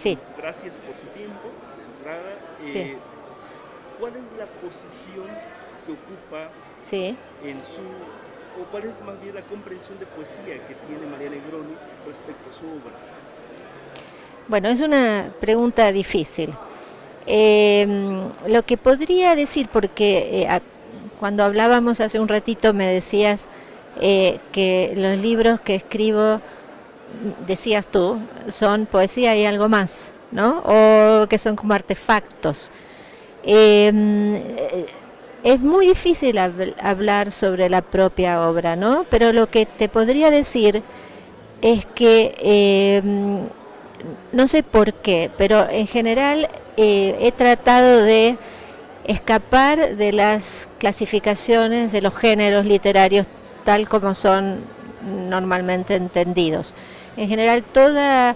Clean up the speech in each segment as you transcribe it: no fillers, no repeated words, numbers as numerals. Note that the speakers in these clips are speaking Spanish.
Sí, Gracias por su tiempo, de entrada. sí, ¿Cuál es la posición que ocupa sí. en su, o cuál es más bien la comprensión de poesía que tiene María Negroni respecto a su obra? Bueno, es una pregunta difícil. Lo que podría decir, porque cuando hablábamos hace un ratito me decías que los libros que escribo, decías tú, son poesía y algo más, ¿no? O que son como artefactos. Eh, es muy difícil hablar sobre la propia obra, ¿no? Pero lo que te podría decir es que no sé por qué, pero en general he tratado de escapar de las clasificaciones de los géneros literarios tal como son normalmente entendidos. En general toda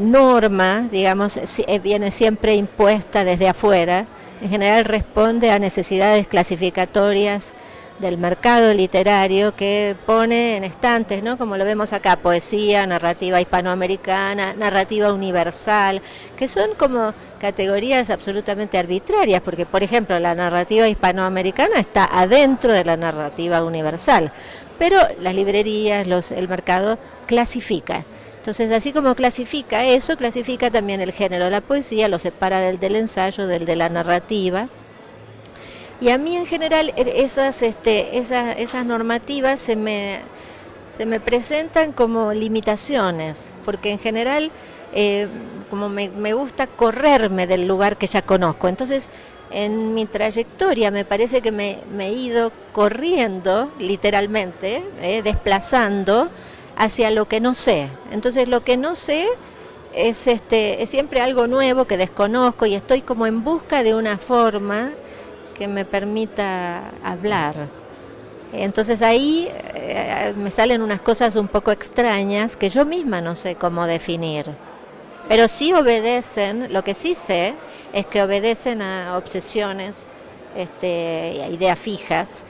norma, digamos, viene siempre impuesta desde afuera. En general responde a necesidades clasificatorias del mercado literario que pone en estantes, ¿no? Como lo vemos acá, poesía, narrativa hispanoamericana, narrativa universal, que son como categorías absolutamente arbitrarias, porque por ejemplo la narrativa hispanoamericana está adentro de la narrativa universal, pero las librerías, el mercado clasifica. Entonces, así como clasifica eso, clasifica también el género de la poesía, lo separa del ensayo, del de la narrativa. Y a mí en general esas normativas se me presentan como limitaciones, porque en general como me gusta correrme del lugar que ya conozco. Entonces, en mi trayectoria me parece que me he ido corriendo, literalmente, desplazando hacia lo que no sé. Entonces, lo que no sé es siempre algo nuevo que desconozco y estoy como en busca de una forma que me permita hablar. Entonces ahí me salen unas cosas un poco extrañas que yo misma no sé cómo definir. Pero sí obedecen, lo que sí sé es que obedecen a obsesiones, a ideas fijas,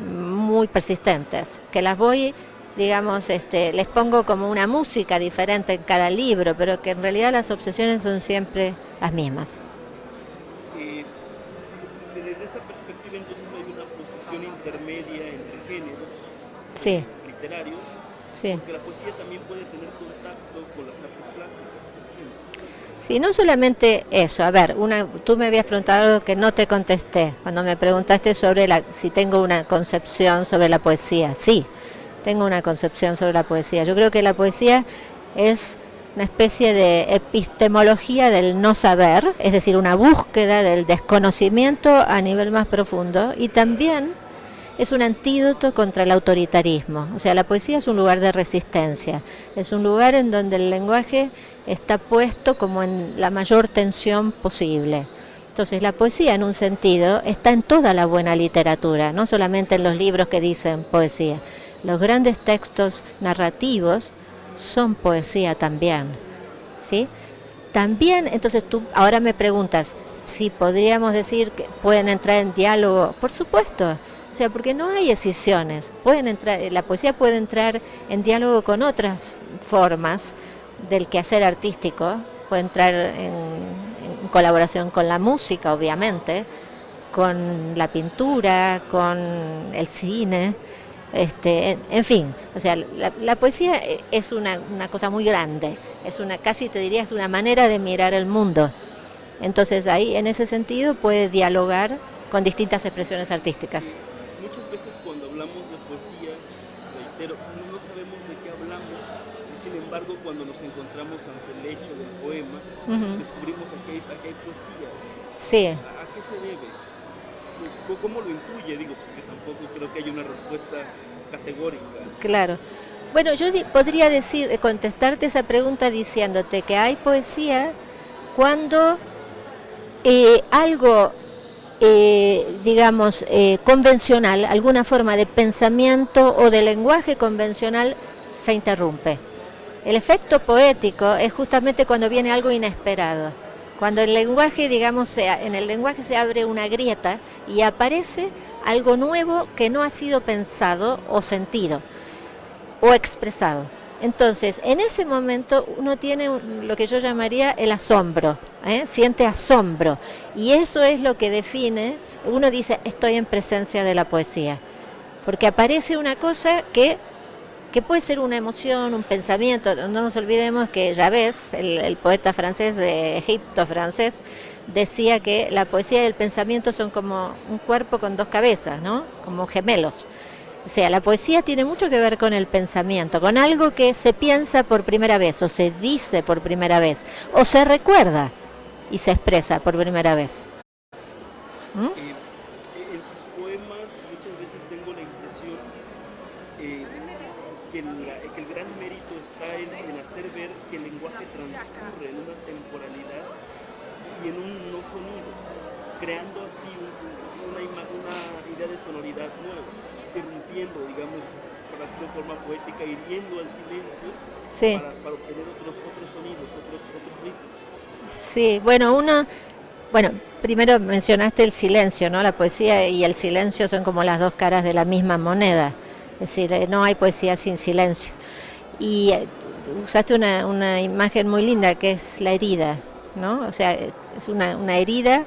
muy persistentes, que las voy, digamos, les pongo como una música diferente en cada libro, pero que en realidad las obsesiones son siempre las mismas. Eh, Desde esa perspectiva entonces no hay una posición intermedia entre géneros Sí, literarios, sí. porque la poesía también puede tener contacto con las artes plásticas, por ejemplo. Sí, no solamente eso. A ver, tú me habías preguntado algo que no te contesté. Cuando me preguntaste sobre si tengo una concepción sobre la poesía. Sí, tengo una concepción sobre la poesía. Yo creo que la poesía es una especie de epistemología del no saber, es decir, una búsqueda del desconocimiento a nivel más profundo y también es un antídoto contra el autoritarismo. O sea, la poesía es un lugar de resistencia, es un lugar en donde el lenguaje está puesto como en la mayor tensión posible. Entonces la poesía en un sentido está en toda la buena literatura, no solamente en los libros que dicen poesía. Los grandes textos narrativos son poesía también, ¿sí? También, entonces tú ahora me preguntas si podríamos decir que pueden entrar en diálogo. Por supuesto, o sea, porque no hay escisiones. La poesía puede entrar en diálogo con otras formas del quehacer artístico, puede entrar en colaboración con la música, obviamente, con la pintura, con el cine, en fin, o sea, la poesía es una cosa muy grande, casi te diría, es una manera de mirar el mundo. Entonces ahí, en ese sentido, puede dialogar con distintas expresiones artísticas. Muchas veces cuando hablamos de poesía, reitero, no sabemos de qué hablamos, y sin embargo cuando nos encontramos ante el hecho del poema, Uh-huh. descubrimos aquí hay poesía. Sí, ¿A qué se debe? ¿Cómo lo intuye? Digo, porque tampoco creo que haya una respuesta categórica. claro. Bueno, yo podría contestarte esa pregunta diciéndote que hay poesía cuando algo, digamos, convencional, alguna forma de pensamiento o de lenguaje convencional se interrumpe. El efecto poético es justamente cuando viene algo inesperado. Cuando el lenguaje, digamos, en el lenguaje se abre una grieta y aparece algo nuevo que no ha sido pensado o sentido o expresado. Entonces, en ese momento uno tiene lo que yo llamaría el asombro, siente asombro, y eso es lo que define, uno dice, estoy en presencia de la poesía, porque aparece una cosa que puede ser una emoción, un pensamiento. No nos olvidemos que Javes, el poeta francés de Egipto francés, decía que la poesía y el pensamiento son como un cuerpo con dos cabezas, ¿no? Como gemelos. O sea, la poesía tiene mucho que ver con el pensamiento, con algo que se piensa por primera vez, o se dice por primera vez, o se recuerda y se expresa por primera vez. En sus poemas muchas veces tengo la impresión que el gran mérito está en hacer ver que el lenguaje transcurre en una temporalidad y en un no sonido, creando así una idea de sonoridad nueva, irrumpiendo, digamos, para hacerlo de forma poética, hiriendo al silencio, sí, para obtener otros sonidos, otros ritmos. Sí, bueno, primero mencionaste el silencio, ¿no? La poesía y el silencio son como las dos caras de la misma moneda. Es decir, no hay poesía sin silencio. Y usaste una imagen muy linda que es la herida, ¿no? O sea, es una herida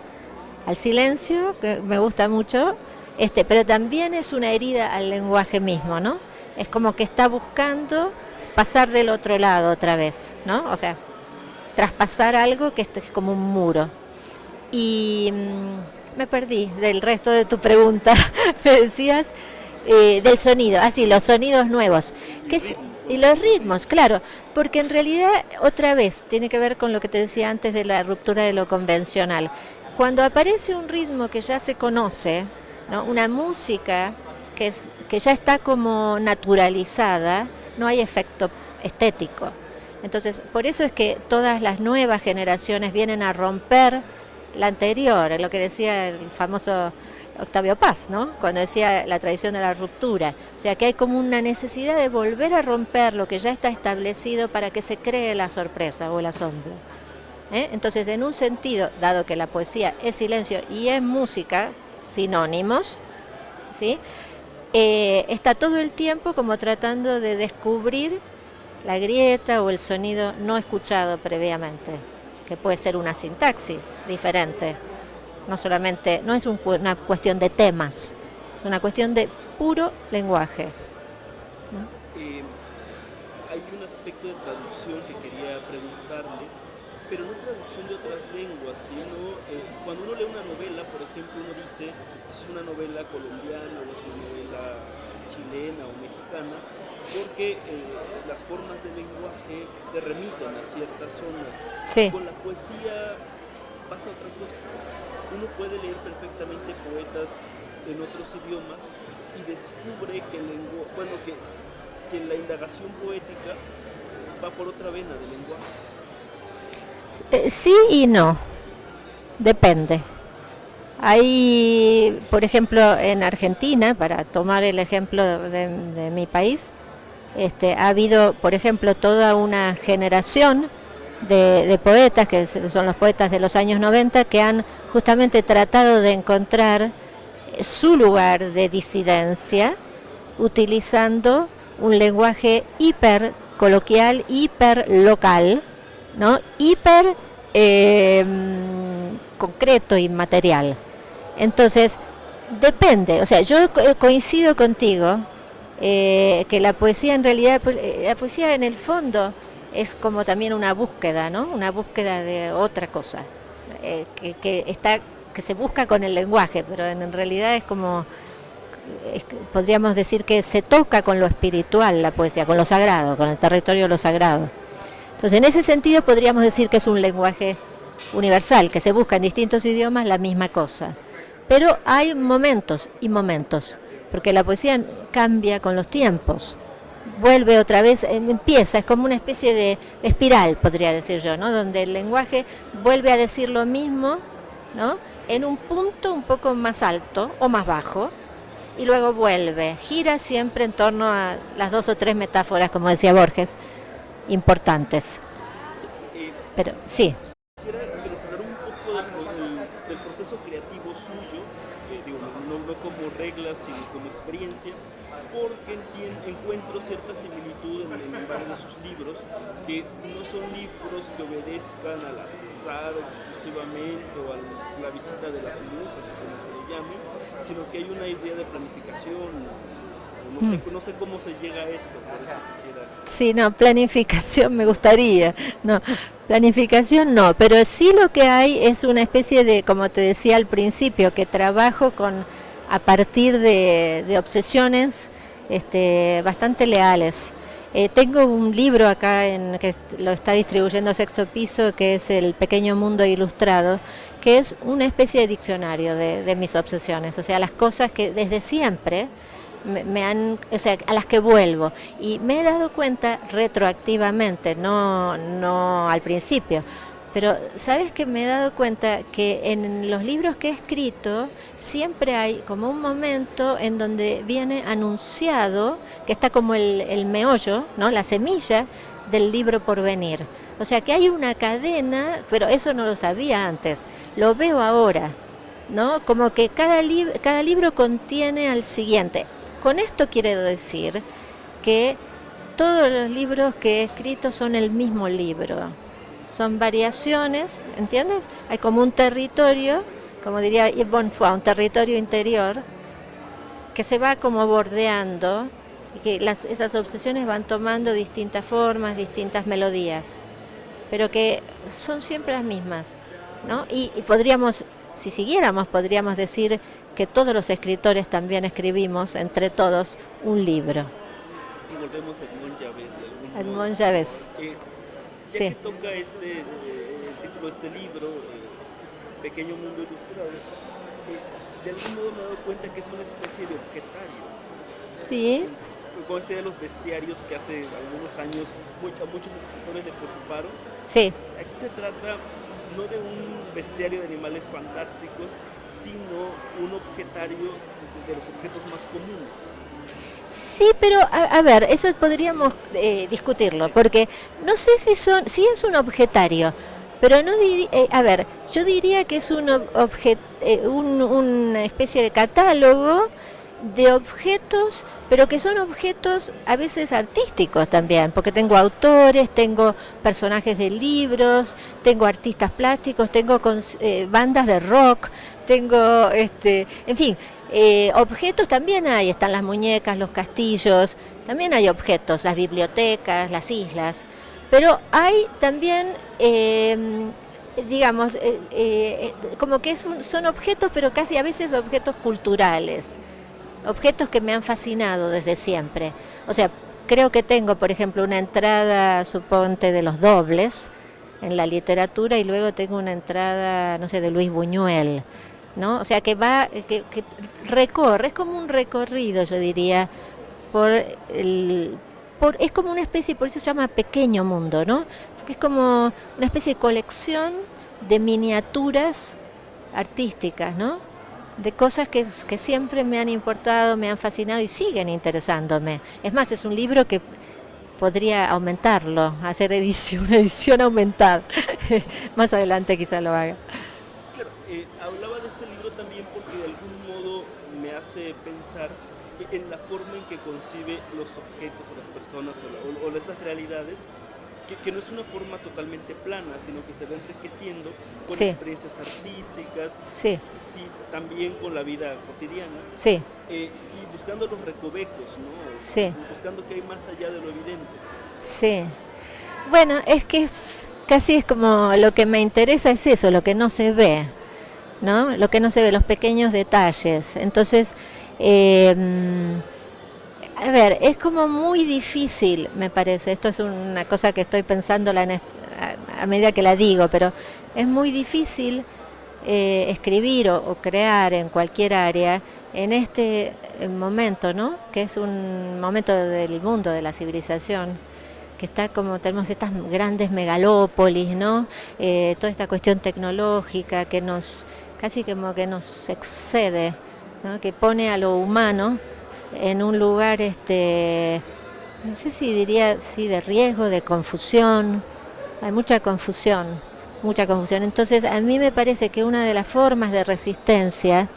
al silencio, que me gusta mucho, pero también es una herida al lenguaje mismo, ¿no? Es como que está buscando pasar del otro lado otra vez, ¿no? O sea, traspasar algo que es como un muro. Y me perdí del resto de tu pregunta. Me decías del sonido, sí, los sonidos nuevos. Y los ritmos, claro, porque en realidad otra vez tiene que ver con lo que te decía antes de la ruptura de lo convencional. Cuando aparece un ritmo que ya se conoce, ¿no? Una música que ya está como naturalizada, no hay efecto estético. Entonces, por eso es que todas las nuevas generaciones vienen a romper la anterior, lo que decía el famoso Octavio Paz, ¿no? Cuando decía la tradición de la ruptura. O sea, que hay como una necesidad de volver a romper lo que ya está establecido para que se cree la sorpresa o el asombro. Entonces, en un sentido, dado que la poesía es silencio y es música, sinónimos, ¿sí? Está todo el tiempo como tratando de descubrir la grieta o el sonido no escuchado previamente, que puede ser una sintaxis diferente. No solamente, no es una cuestión de temas, es una cuestión de puro lenguaje. ¿No? Hay un aspecto de traducción que quería preguntarle, pero no traducción de otras lenguas, sino cuando uno lee una novela, por ejemplo, uno dice es una novela colombiana o es una novela chilena o mexicana, porque las formas del lenguaje te remiten a ciertas zonas. Sí. Con la poesía pasa otra cosa. Uno puede leer perfectamente poetas en otros idiomas y descubre que la indagación poética va por otra vena del lenguaje. Sí y no, depende. Hay, por ejemplo, en Argentina, para tomar el ejemplo de mi país, ha habido, por ejemplo, toda una generación de poetas, que son los poetas de los años 90, que han justamente tratado de encontrar su lugar de disidencia utilizando un lenguaje hiper coloquial, hiper local, ¿no? Hiper concreto y material. Entonces, depende, o sea, yo coincido contigo que la poesía en realidad, la poesía en el fondo es como también una búsqueda, ¿no? Una búsqueda de otra cosa, que se busca con el lenguaje, pero en realidad es como, podríamos decir que se toca con lo espiritual la poesía, con lo sagrado, con el territorio de lo sagrado. Entonces, en ese sentido podríamos decir que es un lenguaje universal, que se busca en distintos idiomas la misma cosa. Pero hay momentos y momentos, porque la poesía cambia con los tiempos, vuelve otra vez, empieza, es como una especie de espiral, podría decir yo, ¿no? Donde el lenguaje vuelve a decir lo mismo, ¿no? En un punto un poco más alto o más bajo, y luego vuelve, gira siempre en torno a las 2 o 3 metáforas, como decía Borges, importantes. Pero sí. Quisiera que nos hablara un poco del proceso creativo suyo, no como reglas, sino como experiencia, porque encuentro cierta similitud en varios de sus libros, que no son libros que obedezcan al azar exclusivamente o a la visita de las musas o como se le llame, sino que hay una idea de planificación. No sé cómo se llega a esto, por eso quisiera. Sí, no, planificación me gustaría. No, planificación no, pero sí lo que hay es una especie de, como te decía al principio, que trabajo a partir de obsesiones bastante leales. Tengo un libro acá que lo está distribuyendo Sexto Piso, que es El Pequeño Mundo Ilustrado, que es una especie de diccionario de mis obsesiones, o sea, las cosas que desde siempre o sea, a las que vuelvo, y me he dado cuenta retroactivamente, no al principio, pero sabes que me he dado cuenta que en los libros que he escrito siempre hay como un momento en donde viene anunciado, que está como el meollo, ¿no? La semilla del libro por venir. O sea que hay una cadena, pero eso no lo sabía antes, lo veo ahora, ¿no? Como que cada libro contiene al siguiente. Con esto quiero decir que todos los libros que he escrito son el mismo libro. Son variaciones, ¿entiendes? Hay como un territorio, como diría Yves Bonfoy, un territorio interior que se va como bordeando y que esas obsesiones van tomando distintas formas, distintas melodías, pero que son siempre las mismas, ¿no? Y podríamos, si siguiéramos, podríamos decir que todos los escritores también escribimos, entre todos, un libro. Y volvemos a Edmond Javès. Edmond Javès. Ya que toca el título de este libro, Pequeño Mundo Ilustrado, de algún modo me he dado cuenta que es una especie de objetario. Sí. Con este de los bestiarios que hace algunos años a muchos escritores le preocuparon. Sí. Aquí se trata no de un bestiario de animales fantásticos, sino un objetario de los objetos más comunes. Sí, pero a ver, eso podríamos discutirlo, porque no sé si es un objetario, pero no a ver, yo diría que es una especie de catálogo de objetos, pero que son objetos a veces artísticos también, porque tengo autores, tengo personajes de libros, tengo artistas plásticos, tengo bandas de rock, tengo, en fin, objetos también hay, están las muñecas, los castillos, también hay objetos, las bibliotecas, las islas, pero hay también, digamos, como que son objetos, pero casi a veces objetos culturales. Objetos que me han fascinado desde siempre. O sea, creo que tengo, por ejemplo, una entrada, suponte, de los dobles en la literatura, y luego tengo una entrada, no sé, de Luis Buñuel, ¿no? O sea, que recorre, es como un recorrido, yo diría, es como una especie, por eso se llama Pequeño Mundo, ¿no? Porque es como una especie de colección de miniaturas artísticas, ¿no? De cosas que siempre me han importado, me han fascinado y siguen interesándome. Es más, es un libro que podría aumentarlo, hacer una edición aumentar. Más adelante quizá lo haga. Claro, hablaba de este libro también porque de algún modo me hace pensar en la forma en que concibe los objetos o las personas o estas realidades, que no es una forma totalmente plana, sino que se va enriqueciendo con experiencias artísticas, sí, también con la vida cotidiana, sí, y buscando los recovecos, ¿no? Sí. Buscando que hay más allá de lo evidente. Sí. Bueno, es que casi es como lo que me interesa es eso, lo que no se ve, ¿no? Lo que no se ve, los pequeños detalles. Entonces, a ver, es como muy difícil, me parece. Esto es una cosa que estoy pensando a medida que la digo, pero es muy difícil escribir o crear en cualquier área en este momento, ¿no? Que es un momento del mundo, de la civilización, que está como tenemos estas grandes megalópolis, ¿no? Toda esta cuestión tecnológica que casi como que nos excede, ¿no? Que pone a lo humano en un lugar, no sé si diría, de riesgo, de confusión. Hay mucha confusión. Entonces, a mí me parece que una de las formas de resistencia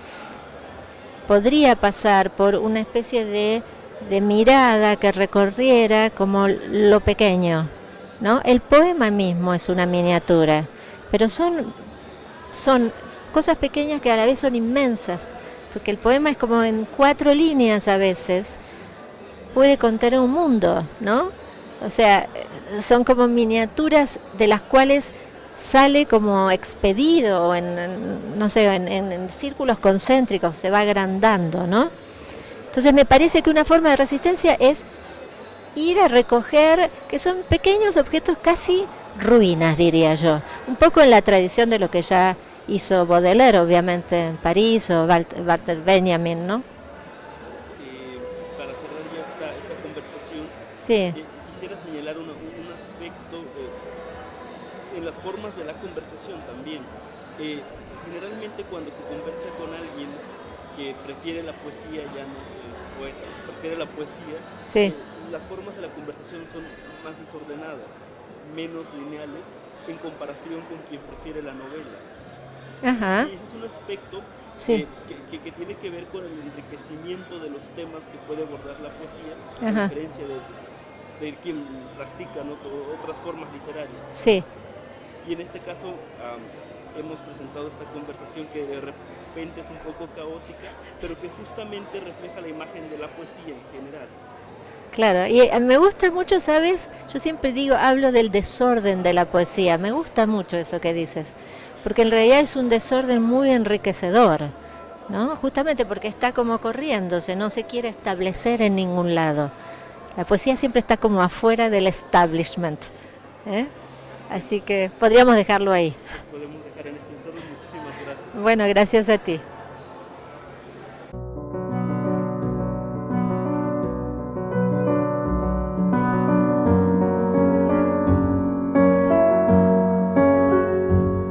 podría pasar por una especie de de mirada que recorriera como lo pequeño, ¿no? El poema mismo es una miniatura, pero son cosas pequeñas que a la vez son inmensas, porque el poema es como en 4 líneas a veces, puede contener un mundo, ¿no? O sea, son como miniaturas de las cuales sale como expedido no sé, en círculos concéntricos, se va agrandando, ¿no? Entonces me parece que una forma de resistencia es ir a recoger, que son pequeños objetos, casi ruinas, diría yo, un poco en la tradición de lo que ya hizo Baudelaire, obviamente, en París, o Walter Benjamin, ¿no? Para cerrar ya esta conversación, sí. Quisiera señalar un aspecto en las formas de la conversación también. Generalmente cuando se conversa con alguien que prefiere la poesía, ya no es poeta, prefiere la poesía, sí. Las formas de la conversación son más desordenadas, menos lineales, en comparación con quien prefiere la novela. Ajá. Y ese es un aspecto sí. que tiene que ver con el enriquecimiento de los temas que puede abordar la poesía, Ajá. a diferencia de quien practica, ¿no?, otras formas literarias. Sí. Y en este caso hemos presentado esta conversación que de repente es un poco caótica, pero que justamente refleja la imagen de la poesía en general. Claro, y me gusta mucho, ¿sabes? Yo siempre digo, hablo del desorden de la poesía, me gusta mucho eso que dices, porque en realidad es un desorden muy enriquecedor, ¿no? Justamente porque está como corriéndose, no se quiere establecer en ningún lado. La poesía siempre está como afuera del establishment, ¿eh? Así que podríamos dejarlo ahí. Podemos dejar en este desorden. Muchísimas gracias. Bueno, gracias a ti.